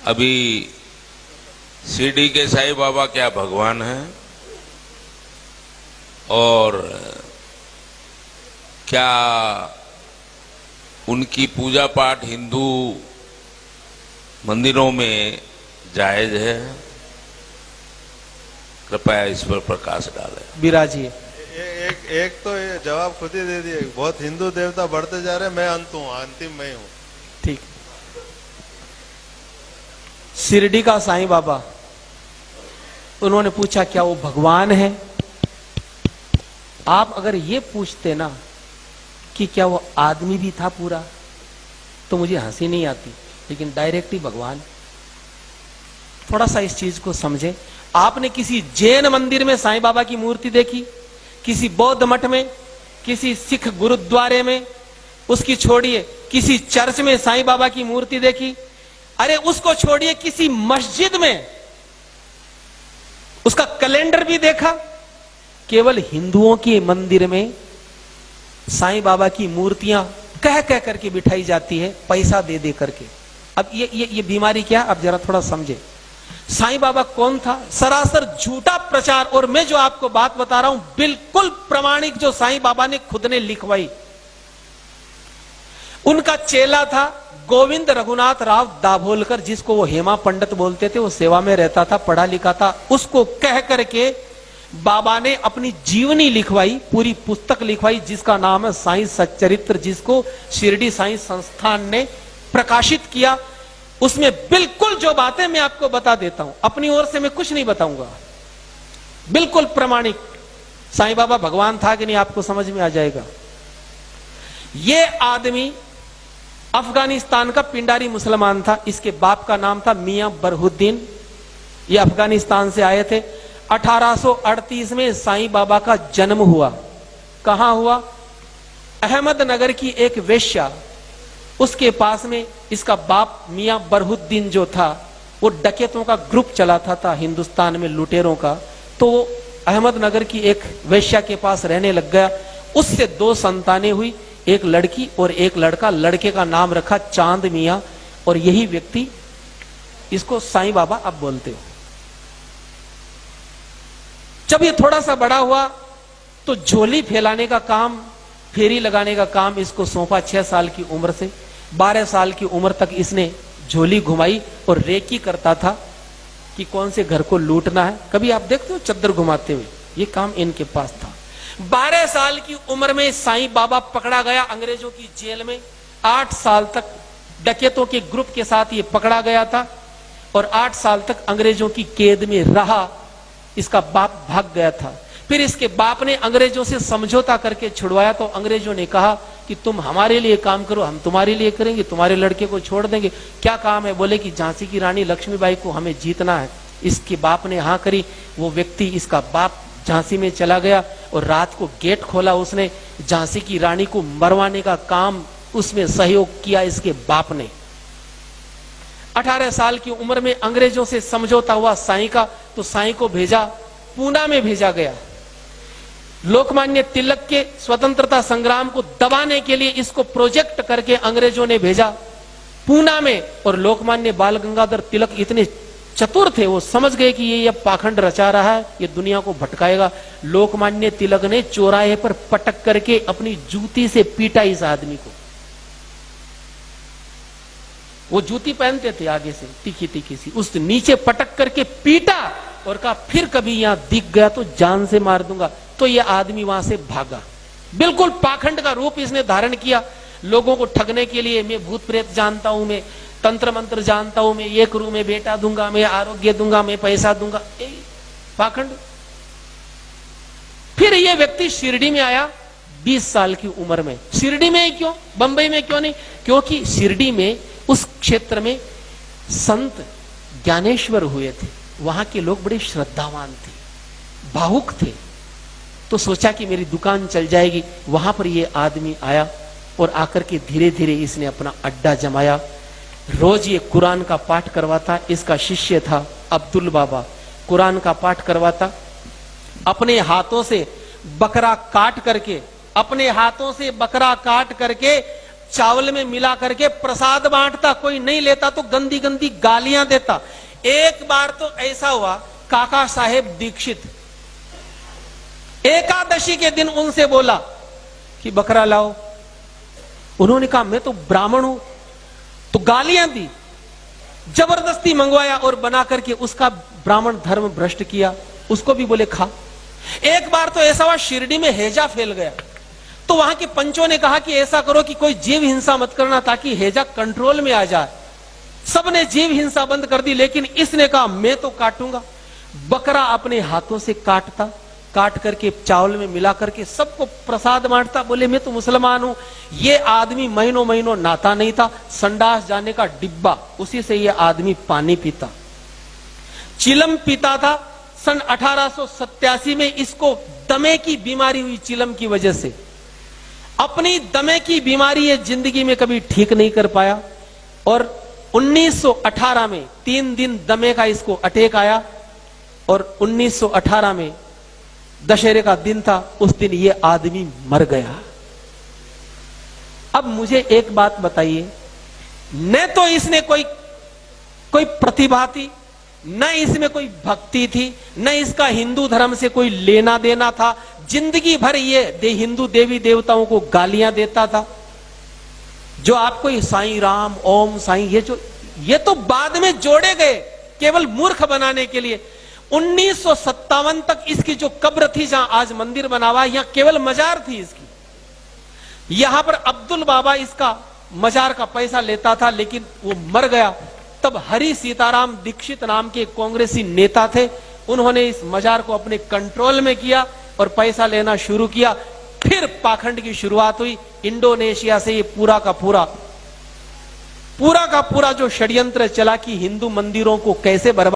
अभी शिरडी के साईं बाबा क्या भगवान हैं और क्या उनकी पूजा पाठ हिंदू मंदिरों में जायज है? कृपया इस पर प्रकाश डालें। बिराजिए। एक तो ये जवाब खुद ही दे दिए, बहुत हिंदू देवता बढ़ते जा रहे, मैं अंत हूं, अंतिम मैं हूं। ठीक। शिरडी का साईं बाबा, उन्होंने पूछा क्या वो भगवान है? आप अगर ये पूछते ना कि क्या वो आदमी भी था पूरा, तो मुझे हंसी नहीं आती, लेकिन डायरेक्ट ही भगवान। थोड़ा सा इस चीज को समझे। आपने किसी जैन मंदिर में साईं बाबा की मूर्ति देखी? किसी बौद्ध मठ में, किसी सिख गुरुद्वारे में, उसकी छोड़िए किसी चर्च में साईं बाबा की मूर्ति देखी? अरे उसको छोड़िए किसी मस्जिद में उसका कैलेंडर भी देखा? केवल हिंदुओं के मंदिर में साईं बाबा की मूर्तियां कह कह करके बिठाई जाती है, पैसा दे दे करके। अब ये बीमारी क्या? अब जरा थोड़ा समझे। साईं बाबा कौन था? सरासर झूठा प्रचार। और मैं जो आपको बात बता रहा हूं बिल्कुल प्रमाणिक, जो साईं बाबा ने खुद ने लिखवाई। उनका चेला था गोविंद रघुनाथ राव दाभोलकर, जिसको वो हेमा पंडित बोलते थे। वो सेवा में रहता था, पढ़ा लिखा था। उसको कह करके बाबा ने अपनी जीवनी लिखवाई, पूरी पुस्तक लिखवाई, जिसका नाम है साईं सच्चरित्र, जिसको शिरडी साईं संस्थान ने प्रकाशित किया। उसमें बिल्कुल जो बातें मैं आपको बता देता हूं, अपनी ओर से मैं कुछ नहीं बताऊंगा, बिल्कुल प्रमाणिक। साईं बाबा भगवान था कि नहीं आपको समझ में आ जाएगा। ये आदमी अफगानिस्तान का पिंडारी मुसलमान था। इसके बाप का नाम था मियां बरहुद्दीन। ये अफगानिस्तान से आए थे। 1838 में साईं बाबा का जन्म हुआ। कहां हुआ? अहमदनगर की एक वेश्या, उसके पास में इसका बाप मियां बरहुद्दीन जो था, वो डकैतों का ग्रुप चलाता था हिंदुस्तान में, लुटेरों का। तो वो अहमदनगर की एक वेश्या के पास रहने लग गया। उससे 2 संतानें हुई, एक लड़की और एक लड़का। लड़के का नाम रखा चांद मियां, और यही व्यक्ति, इसको साईं बाबा अब बोलते हो। जब ये थोड़ा सा बड़ा हुआ तो झोली फैलाने का काम, फेरी लगाने का काम इसको सौंपा। 6 साल की उम्र से 12 साल की उम्र तक इसने झोली घुमाई और रेकी करता था कि कौन से घर को लूटना है। कभी आप देखते हो चद्दर घुमाते हुए? ये काम इनके पास था। 12 साल की उम्र में साईं बाबा पकड़ा गया अंग्रेजों की जेल में। 8 साल तक डकैतों के ग्रुप के साथ ये पकड़ा गया था और 8 साल तक अंग्रेजों की कैद में रहा। इसका बाप भाग गया था। फिर इसके बाप ने अंग्रेजों से समझौता करके छुड़वाया। तो अंग्रेजों ने कहा कि तुम हमारे लिए काम करो, हम तुम्हारे लिए करेंगे, तुम्हारे लड़के को छोड़ देंगे। क्या काम है? बोले कि झांसी की रानी लक्ष्मीबाई को हमें जीतना है। इसके बाप ने हाँ करी। वो व्यक्ति, इसका बाप, झांसी में चला गया और रात को गेट खोला उसने। झांसी की रानी को मरवाने का काम उसमें सहयोग किया इसके बाप ने। 18 साल की उम्र में अंग्रेजों से समझौता हुआ साईं का, तो साईं को भेजा, पूना में भेजा गया। लोकमान्य तिलक के स्वतंत्रता संग्राम को दबाने के लिए इसको प्रोजेक्ट करके अंग्रेजों ने भेजा पूना में। और लोकमान्य बाल गंगाधर तिलक इतने चतुर थे, वो समझ गए कि ये पाखंड रचा रहा है, ये दुनिया को भटकाएगा। लोकमान्य तिलक ने चौराहे पर पटक करके अपनी जूती से पीटा इस आदमी को। वो जूती पहनते थे आगे से, तीखी तीखी सी, उस नीचे पटक करके पीटा और कहा फिर कभी यहां दिख गया तो जान से मार दूंगा। तो ये आदमी वहां से भागा। बिल्कुल पाखंड का रूप इसने धारण किया लोगों को ठगने के लिए। मैं भूत प्रेत जानता हूं, मैं तंत्र मंत्र जानता हूं, मैं ये करूं, मैं बेटा दूंगा, मैं आरोग्य दूंगा, मैं पैसा दूंगा, पाखंड। फिर ये व्यक्ति शिरडी में आया 20 साल की उम्र में। शिरडी में ही क्यों, बंबई में क्यों नहीं? क्योंकि शिरडी में, उस क्षेत्र में संत ज्ञानेश्वर हुए थे। वहां के लोग बड़े श्रद्धावान थे, भावुक थे। तो सोचा कि मेरी दुकान चल जाएगी। वहां पर ये आदमी आया और आकर के धीरे धीरे इसने अपना अड्डा जमाया। रोज ये कुरान का पाठ करवाता। इसका शिष्य था अब्दुल बाबा, कुरान का पाठ करवाता। अपने हाथों से बकरा काट करके, अपने हाथों से बकरा काट करके चावल में मिला करके प्रसाद बांटता, कोई नहीं लेता तो गंदी गंदी गालियां देता। एक बार तो ऐसा हुआ, काका साहेब दीक्षित एकादशी के दिन उनसे बोला कि बकरा लाओ। उन्होंने कहा मैं तो ब्राह्मण हूं, तो गालियां दी, जबरदस्ती मंगवाया और बना करके उसका ब्राह्मण धर्म भ्रष्ट किया। उसको भी बोले खा। एक बार तो ऐसा हुआ, शिरडी में हैजा फैल गया, तो वहां के पंचों ने कहा कि ऐसा करो कि कोई जीव हिंसा मत करना ताकि हैजा कंट्रोल में आ जाए। सबने जीव हिंसा बंद कर दी, लेकिन इसने कहा मैं तो काटूंगा। बकरा अपने हाथों से काटता, काट करके चावल में मिला करके सबको प्रसाद बांटता। बोले मैं तो मुसलमान हूं। ये आदमी महीनों महीनों नहाता नहीं था, संडास जाने का डिब्बा, उसी से ये आदमी पानी पीता, चिलम पीता था। सन 1887 में इसको दमे की बीमारी हुई। चिलम की वजह से अपनी दमे की बीमारी ये जिंदगी में कभी ठीक नहीं कर पाया, और 1918 में 3 दिन दमे का इसको अटैक आया, और 1918 में दशहरे का दिन था, उस दिन ये आदमी मर गया। अब मुझे एक बात बताइए, न तो इसने कोई प्रतिभा थी, न इसमें कोई भक्ति थी, न इसका हिंदू धर्म से कोई लेना देना था। जिंदगी भर ये हिंदू देवी देवताओं को गालियां देता था। जो आपको ये साईं राम, ओम साईं, ये तो बाद में जोड़े गए केवल मूर्ख बनाने के लिए। 1957 तक इसकी जो कब्र थी, जहां आज मंदिर बना हुआ, यहां केवल मजार थी इसकी। यहां पर अब्दुल बाबा इसका मजार का पैसा लेता था, लेकिन वो मर गया। तब हरि सीताराम दीक्षित नाम के कांग्रेसी नेता थे, उन्होंने इस मजार को अपने कंट्रोल में किया और पैसा लेना शुरू किया। फिर पाखंड की शुरुआत हुई। इंडोनेशिया से ये पूरा का पूरा जो षड्यंत्र चला कि हिंदू मंदिरों को कैसे बर्बाद